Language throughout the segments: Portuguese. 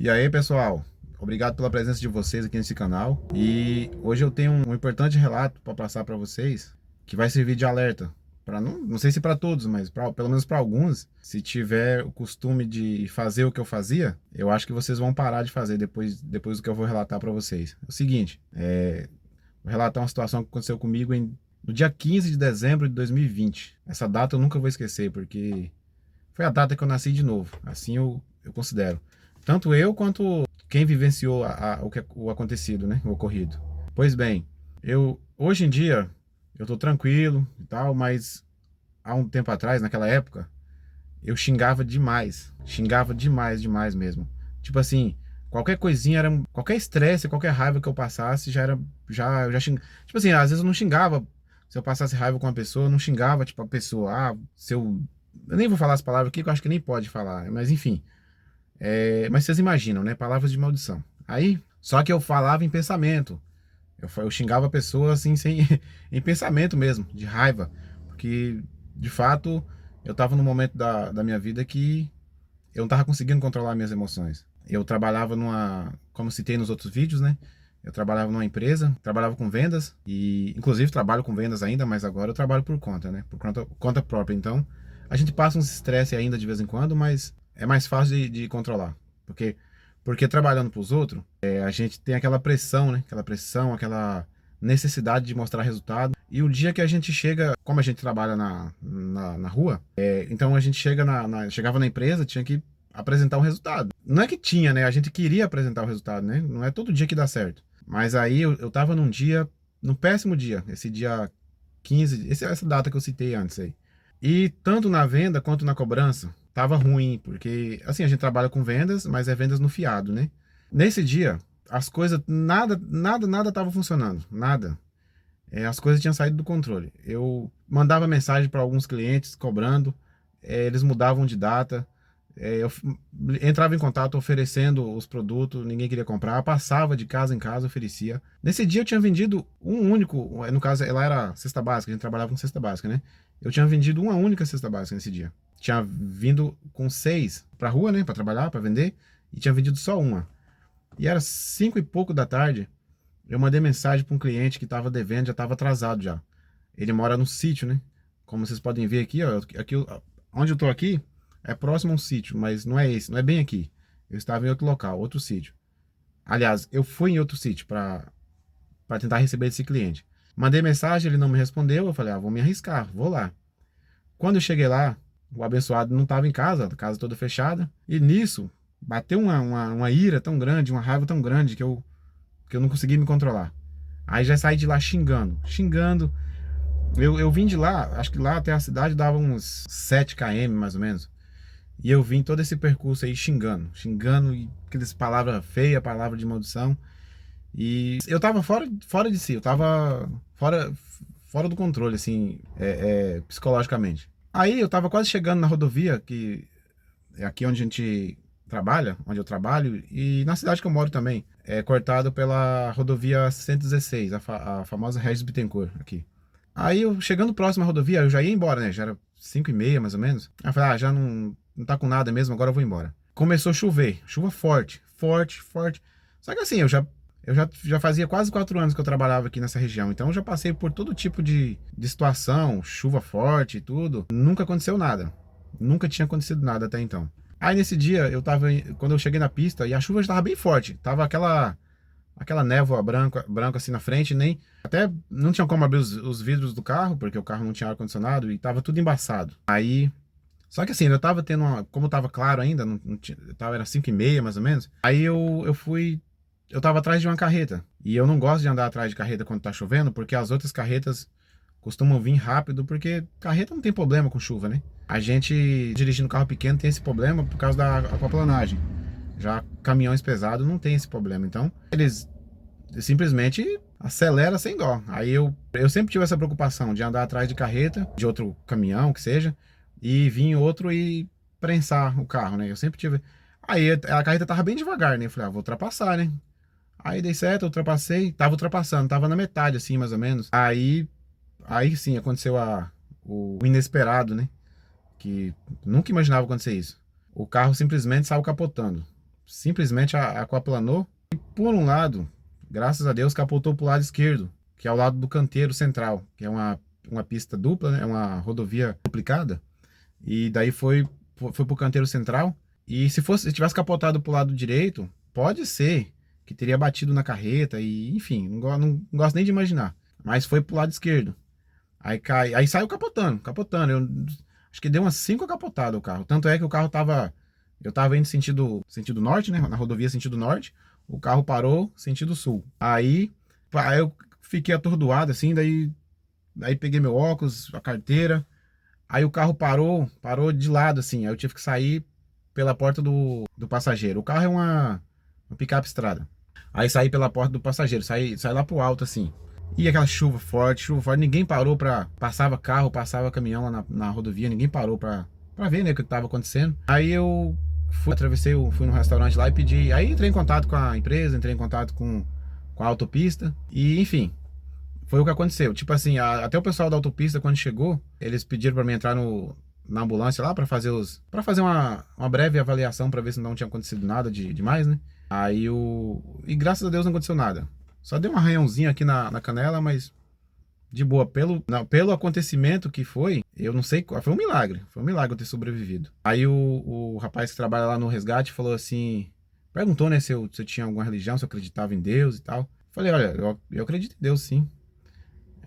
E aí, pessoal, obrigado pela presença de vocês aqui nesse canal. E hoje eu tenho um importante relato para passar para vocês, que vai servir de alerta. Para não sei se para todos, mas pelo menos para alguns, se tiver o costume de fazer o que eu fazia, eu acho que vocês vão parar de fazer depois do que eu vou relatar para vocês. É o seguinte, vou relatar uma situação que aconteceu comigo no dia 15 de dezembro de 2020. Essa data eu nunca vou esquecer, porque foi a data que eu nasci de novo. Assim eu considero. Tanto eu quanto quem vivenciou o acontecido, né? O ocorrido. Pois bem, hoje em dia eu tô tranquilo e tal, mas há um tempo atrás, naquela época, eu xingava demais. Xingava demais, demais mesmo. Tipo assim, qualquer coisinha era. Qualquer estresse, qualquer raiva que eu passasse já era. Eu já xingava. Tipo assim, às vezes eu não xingava. Se eu passasse raiva com uma pessoa, eu não xingava, tipo, a pessoa. Se eu. Eu nem vou falar as palavras aqui, que eu acho que nem pode falar, mas enfim. Mas vocês imaginam, né? Palavras de maldição. Aí, só que eu falava em pensamento. Eu xingava a pessoa assim, sem, em pensamento mesmo, de raiva. Porque, de fato, eu tava num momento da minha vida que eu não tava conseguindo controlar minhas emoções. Eu trabalhava como citei nos outros vídeos, né? Eu trabalhava numa empresa, trabalhava com vendas e, inclusive, trabalho com vendas ainda, mas agora eu trabalho por conta, né? Por conta própria. Então, a gente passa uns estresse ainda de vez em quando, mas é mais fácil de controlar. Porque trabalhando para os outros, a gente tem aquela pressão, né? Aquela pressão, aquela necessidade de mostrar resultado. E o dia que a gente chega, como a gente trabalha na rua, então a gente chegava na empresa, tinha que apresentar um resultado. Não é que tinha, né? A gente queria apresentar o resultado, né? Não é todo dia que dá certo. Mas aí eu tava num péssimo dia, esse dia 15, essa data que eu citei antes aí. E tanto na venda quanto na cobrança, tava ruim, porque assim, a gente trabalha com vendas, mas é vendas no fiado, né? Nesse dia, as coisas, nada tava funcionando, nada. As coisas tinham saído do controle. Eu mandava mensagem para alguns clientes cobrando, eles mudavam de data, eu entrava em contato oferecendo os produtos, ninguém queria comprar, passava de casa em casa, oferecia. Nesse dia eu tinha vendido um único, no caso ela era cesta básica, a gente trabalhava com cesta básica, né? Eu tinha vendido uma única cesta básica nesse dia. Tinha vindo com 6 pra rua, né, pra trabalhar, pra vender, e tinha vendido só uma. E era 5 e pouco da tarde, eu mandei mensagem para um cliente que estava devendo, já estava atrasado já. Ele mora no sítio, né? Como vocês podem ver aqui, ó, onde eu tô aqui é próximo a um sítio, mas não é esse, não é bem aqui. Eu estava em outro local, outro sítio. Aliás, eu fui em outro sítio para tentar receber esse cliente. Mandei mensagem, ele não me respondeu, eu falei, vou me arriscar, vou lá. Quando eu cheguei lá, o abençoado não estava em casa, a casa toda fechada, e nisso bateu uma ira tão grande, uma raiva tão grande que eu não consegui me controlar. Aí já saí de lá xingando. Eu vim de lá, acho que lá até a cidade dava uns 7 km mais ou menos. E eu vim todo esse percurso aí xingando, e aquelas palavras feias, palavra de maldição. E eu tava fora de si, eu tava fora do controle, assim, psicologicamente. Aí eu tava quase chegando na rodovia, que é aqui onde a gente trabalha, onde eu trabalho, e na cidade que eu moro também. É cortado pela rodovia 116, a famosa Regis Bittencourt aqui. Aí eu chegando próximo à rodovia, eu já ia embora, né? Já era 5h30 mais ou menos. Aí eu falei, já não tá com nada mesmo, agora eu vou embora. Começou a chover, chuva forte, forte, forte. Só que assim, eu já fazia quase 4 anos que eu trabalhava aqui nessa região, então eu já passei por todo tipo de situação, chuva forte e tudo. Nunca aconteceu nada. Nunca tinha acontecido nada até então. Aí nesse dia, quando eu cheguei na pista, e a chuva estava bem forte, tava aquela névoa branca assim na frente, nem até não tinha como abrir os vidros do carro, porque o carro não tinha ar-condicionado e tava tudo embaçado. Aí, só que assim, eu tava tendo como tava claro ainda, não tinha, era 5h30 mais ou menos. Aí eu tava atrás de uma carreta, e eu não gosto de andar atrás de carreta quando tá chovendo, porque as outras carretas costumam vir rápido, porque carreta não tem problema com chuva, né? A gente dirigindo carro pequeno tem esse problema por causa da aquaplanagem. Já caminhões pesados não tem esse problema. Então, eles simplesmente acelera sem dó. Aí eu sempre tive essa preocupação de andar atrás de carreta, de outro caminhão que seja, e vir outro e prensar o carro, né? Eu sempre tive. Aí a carreta tava bem devagar, né? Eu falei, vou ultrapassar, né? Aí dei certo, ultrapassei, tava ultrapassando, tava na metade assim, mais ou menos. Aí sim aconteceu o inesperado, né? Que nunca imaginava acontecer isso. O carro simplesmente saiu capotando. simplesmente aquaplanou e, por um lado, graças a Deus, capotou pro lado esquerdo, que é ao lado do canteiro central, que é uma pista dupla, né? É uma rodovia duplicada. E daí foi pro canteiro central. E se tivesse capotado pro lado direito, pode ser que teria batido na carreta e, enfim, não gosto nem de imaginar. Mas foi pro lado esquerdo. Aí saiu capotando. Eu acho que deu umas 5 capotadas o carro. Tanto é que o carro eu tava indo sentido norte, né? Na rodovia sentido norte. O carro parou sentido sul. Aí eu fiquei atordoado assim, daí peguei meu óculos, a carteira. Aí o carro parou de lado assim. Aí eu tive que sair pela porta do passageiro. O carro é uma picape estrada. Aí saí pela porta do passageiro, saí lá pro alto assim. E aquela chuva forte, ninguém parou pra. Passava carro, passava caminhão lá na rodovia, ninguém parou pra ver, né, o que tava acontecendo. Aí eu fui num restaurante lá e pedi. Aí entrei em contato com a empresa, entrei em contato com a autopista. E enfim, foi o que aconteceu. Tipo assim, até o pessoal da autopista, quando chegou, eles pediram pra mim entrar na ambulância lá pra fazer uma breve avaliação pra ver se não tinha acontecido nada demais, né? E graças a Deus não aconteceu nada. Só deu um arranhãozinho aqui na canela, mas de boa. Pelo acontecimento que foi, eu não sei, foi um milagre. Foi um milagre eu ter sobrevivido. Aí o rapaz que trabalha lá no resgate falou assim, perguntou, né, se eu tinha alguma religião, se eu acreditava em Deus e tal. Falei, olha, eu acredito em Deus, sim.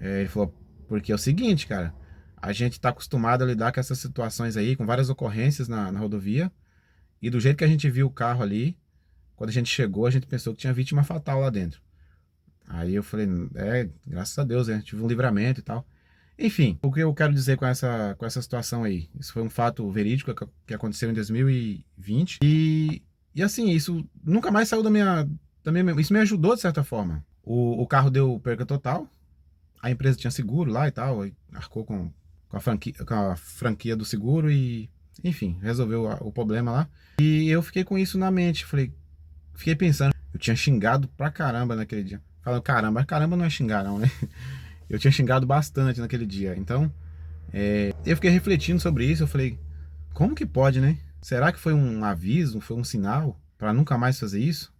Ele falou, porque é o seguinte, cara, a gente tá acostumado a lidar com essas situações aí, com várias ocorrências na rodovia, e do jeito que a gente viu o carro ali, quando a gente chegou, a gente pensou que tinha vítima fatal lá dentro. Aí eu falei, graças a Deus, né? Tive um livramento e tal. Enfim, o que eu quero dizer com essa situação aí? Isso foi um fato verídico que aconteceu em 2020. E assim, isso nunca mais saiu isso me ajudou de certa forma. O carro deu perca total. A empresa tinha seguro lá e tal. Aí arcou com a franquia do seguro e, enfim, resolveu o problema lá. E eu fiquei com isso na mente. Fiquei pensando, eu tinha xingado pra caramba naquele dia. Falando, caramba não é xingar não, né? Eu tinha xingado bastante naquele dia. Então, eu fiquei refletindo sobre isso. Eu falei, como que pode, né? Será que foi um aviso, foi um sinal pra nunca mais fazer isso?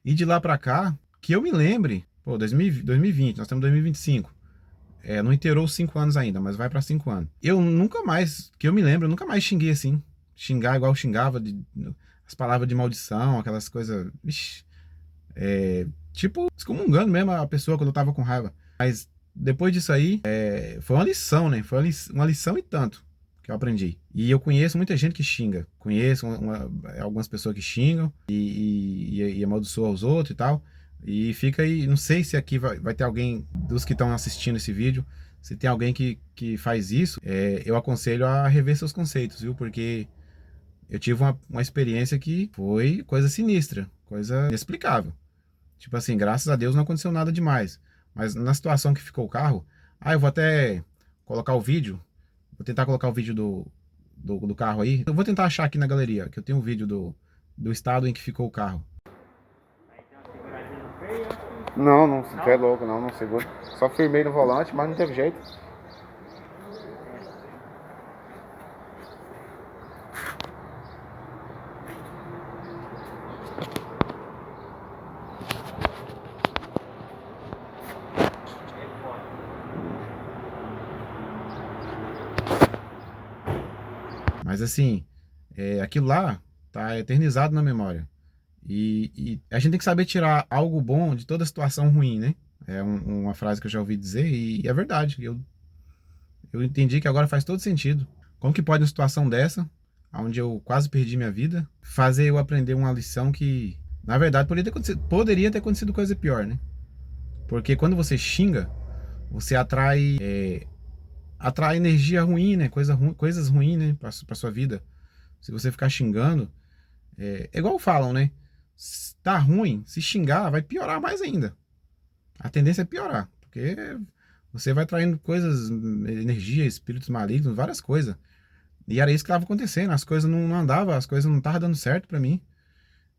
E de lá pra cá, que eu me lembre, pô, 2020, nós estamos em 2025. Não inteirou os 5 anos ainda, mas vai pra 5 anos. Eu nunca mais, que eu me lembro, eu nunca mais xinguei assim. Xingar igual eu xingava, as palavras de maldição, aquelas coisas. Vixi, tipo, excomungando mesmo a pessoa quando eu tava com raiva. Mas depois disso aí, foi uma lição, né? Foi uma lição e tanto que eu aprendi. E eu conheço muita gente que xinga. Conheço algumas pessoas que xingam e amaldiçoam os outros e tal. E fica aí, não sei se aqui vai ter alguém dos que estão assistindo esse vídeo. Se tem alguém que faz isso, eu aconselho a rever seus conceitos, viu? Porque eu tive uma experiência que foi coisa sinistra, coisa inexplicável. Tipo assim, graças a Deus não aconteceu nada demais. Mas na situação que ficou o carro, eu vou até colocar o vídeo. Vou tentar colocar o vídeo do carro aí. Eu vou tentar achar aqui na galeria, que eu tenho um vídeo do estado em que ficou o carro. Não, você é louco, não seguro. Só firmei no volante, mas não teve jeito. Mas assim, aquilo lá tá eternizado na memória. E a gente tem que saber tirar algo bom de toda situação ruim, né? É uma frase que eu já ouvi dizer e é verdade. Eu entendi que agora faz todo sentido. Como que pode uma situação dessa, onde eu quase perdi minha vida, fazer eu aprender uma lição que, na verdade, poderia ter acontecido coisa pior, né? Porque quando você xinga, você atrai energia ruim, né? Coisas ruins, né? Pra sua vida. Se você ficar xingando, igual falam, né? Se tá ruim, se xingar, vai piorar mais ainda. A tendência é piorar, porque você vai traindo coisas, energia, espíritos malignos, várias coisas. E era isso que estava acontecendo, as coisas não andavam, as coisas não estavam dando certo pra mim.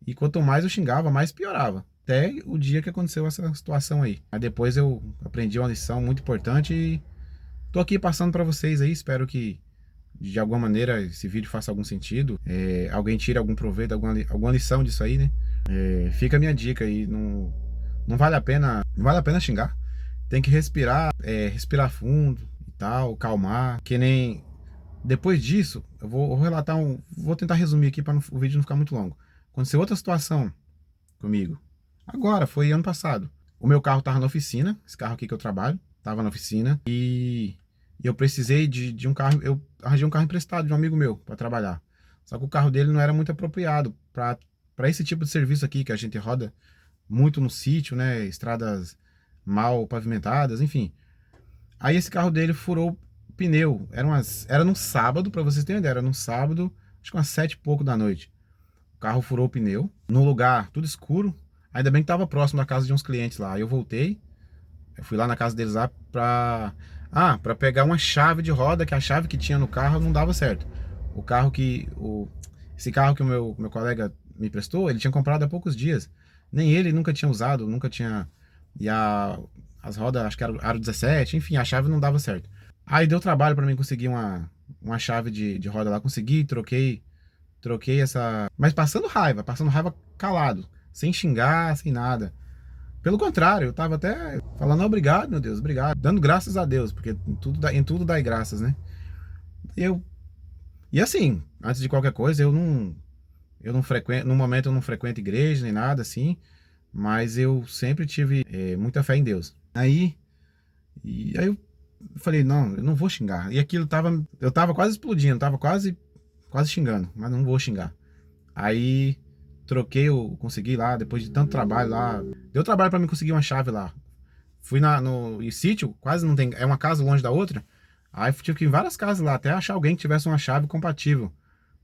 E quanto mais eu xingava, mais piorava. Até o dia que aconteceu essa situação aí. Mas depois eu aprendi uma lição muito importante e tô aqui passando pra vocês aí, espero que de alguma maneira esse vídeo faça algum sentido, alguém tire algum proveito, alguma lição disso aí, né? Fica a minha dica aí, não vale a pena, não vale a pena xingar. Tem que respirar, respirar fundo e tal, calmar, que nem... Depois disso, eu vou relatar vou tentar resumir aqui para o vídeo não ficar muito longo. Aconteceu outra situação comigo. Agora, foi ano passado. O meu carro tava na oficina, esse carro aqui que eu trabalho, tava na oficina e eu precisei de um carro, eu arranjei um carro emprestado de um amigo meu para trabalhar. Só que o carro dele não era muito apropriado para esse tipo de serviço aqui que a gente roda muito no sítio, né, estradas mal pavimentadas, enfim. Aí esse carro dele furou o pneu. Era num sábado, para vocês terem uma ideia, era num sábado, acho que umas 7 e pouco da noite. O carro furou o pneu, num lugar tudo escuro. Ainda bem que tava próximo da casa de uns clientes lá. Aí eu voltei, eu fui lá na casa deles lá pra pegar uma chave de roda, que a chave que tinha no carro não dava certo. Esse carro que o meu colega me prestou, ele tinha comprado há poucos dias. Nem ele nunca tinha usado, nunca tinha... E as rodas, acho que era aro 17, enfim, a chave não dava certo. Aí deu trabalho pra mim conseguir uma chave de roda lá, consegui, troquei essa... Mas passando raiva calado, sem xingar, sem nada. Pelo contrário, eu tava até falando obrigado, meu Deus, obrigado, dando graças a Deus, porque em tudo dá graças, né? E assim, antes de qualquer coisa, eu não frequento, no momento eu não frequento igreja nem nada assim, mas eu sempre tive muita fé em Deus. Aí eu falei, não, eu não vou xingar. E aquilo eu tava quase explodindo, tava quase xingando, mas não vou xingar. Aí consegui lá, depois de tanto trabalho lá, deu trabalho pra mim conseguir uma chave lá. Fui no sítio, quase não tem, é uma casa longe da outra. Aí tive que ir em várias casas lá, até achar alguém que tivesse uma chave compatível.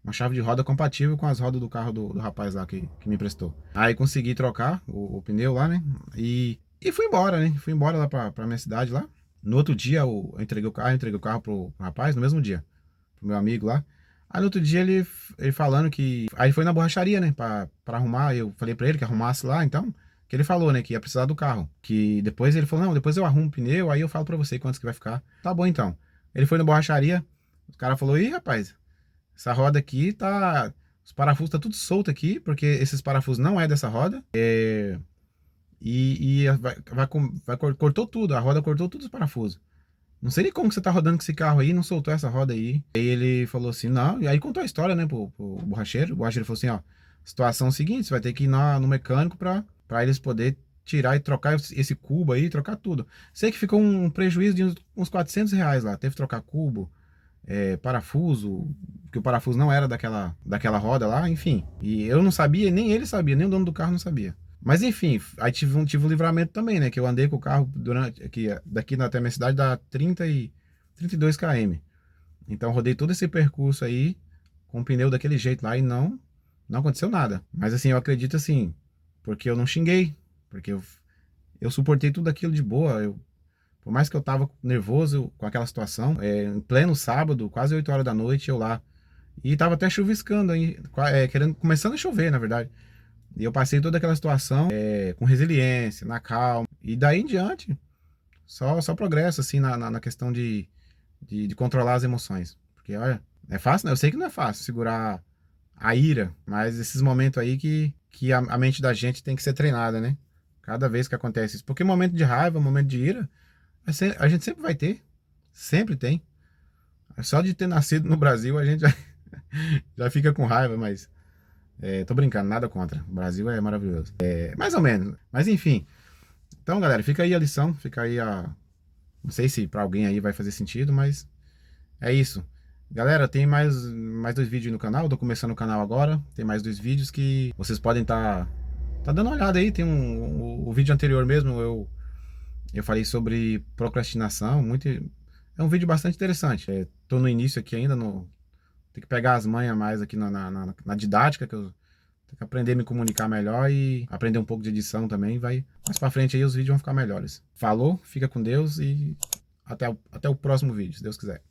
Uma chave de roda compatível com as rodas do carro do rapaz lá que me emprestou. Aí consegui trocar o pneu lá, né? E fui embora, né? Fui embora lá pra minha cidade lá. No outro dia eu entreguei o carro pro rapaz, no mesmo dia, pro meu amigo lá. Aí no outro dia ele falando que... Aí ele foi na borracharia, né, pra arrumar. Eu falei pra ele que arrumasse lá, então... Que ele falou, né, que ia precisar do carro. Que depois ele falou, não, depois eu arrumo o pneu, aí eu falo pra você quantos que vai ficar. Tá bom, então. Ele foi na borracharia, o cara falou, ih, rapaz, essa roda aqui tá... Os parafusos tá tudo solto aqui, porque esses parafusos não é dessa roda. Cortou tudo, a roda cortou todos os parafusos. Não sei nem como que você tá rodando com esse carro aí, não soltou essa roda aí. Aí ele falou assim, não, e aí contou a história, né, pro borracheiro. O borracheiro falou assim, ó, situação é a seguinte, você vai ter que ir no mecânico pra eles poder tirar e trocar esse cubo aí, trocar tudo. Sei que ficou um prejuízo de uns R$ 400 lá, teve que trocar cubo, parafuso, que o parafuso não era daquela roda lá, enfim. E eu não sabia, nem ele sabia, nem o dono do carro não sabia. Mas enfim, aí tive um livramento também, né? Que eu andei com o carro daqui até a minha cidade dá 32 km. Então rodei todo esse percurso aí com o pneu daquele jeito lá e não aconteceu nada. Mas assim, eu acredito assim, porque eu não xinguei, porque eu suportei tudo aquilo de boa. Por mais que eu tava nervoso com aquela situação, em pleno sábado, quase 8 horas da noite, eu lá. E tava até chuviscando aí, começando a chover, na verdade. E eu passei toda aquela situação com resiliência, na calma. E daí em diante, só progresso, assim, na questão de controlar as emoções. Porque, olha, é fácil, né? Eu sei que não é fácil segurar a ira, mas esses momentos aí que a mente da gente tem que ser treinada, né? Cada vez que acontece isso. Porque momento de raiva, momento de ira, a gente sempre vai ter. Sempre tem. Só de ter nascido no Brasil, a gente já fica com raiva, mas... tô brincando, nada contra. O Brasil é maravilhoso. Mais ou menos. Mas enfim. Então, galera, fica aí a lição. Fica aí a... Não sei se pra alguém aí vai fazer sentido, mas é isso. Galera, tem mais 2 vídeos no canal. Eu tô começando o canal agora. Tem mais 2 vídeos que vocês podem tá dando uma olhada aí. Tem o vídeo anterior mesmo. Eu falei sobre procrastinação. É um vídeo bastante interessante. Tô no início aqui ainda. Tem que pegar as manhas mais aqui na didática, que eu tenho que aprender a me comunicar melhor e aprender um pouco de edição também. Mais pra frente aí os vídeos vão ficar melhores. Falou, fica com Deus e até o próximo vídeo, se Deus quiser.